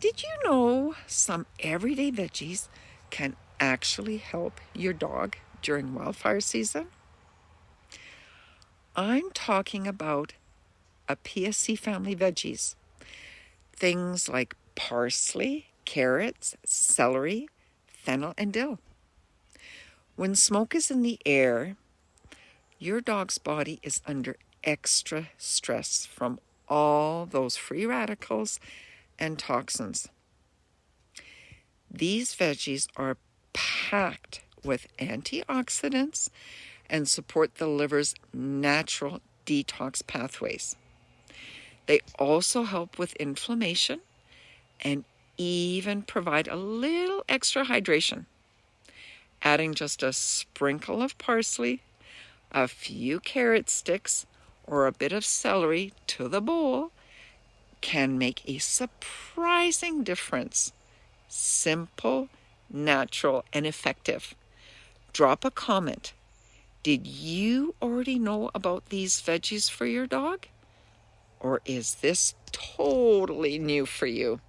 Did you know some everyday veggies can actually help your dog during wildfire season? I'm talking about Apiaceae family veggies. Things like parsley, carrots, celery, fennel, and dill. When smoke is in the air, your dog's body is under extra stress from all those free radicals and toxins. These veggies are packed with antioxidants and support the liver's natural detox pathways. They also help with inflammation and even provide a little extra hydration. Adding just a sprinkle of parsley, a few carrot sticks, or a bit of celery to the bowl can make a surprising difference. Simple, natural, and effective. Drop a comment. Did you already know about these veggies for your dog? Or is this totally new for you?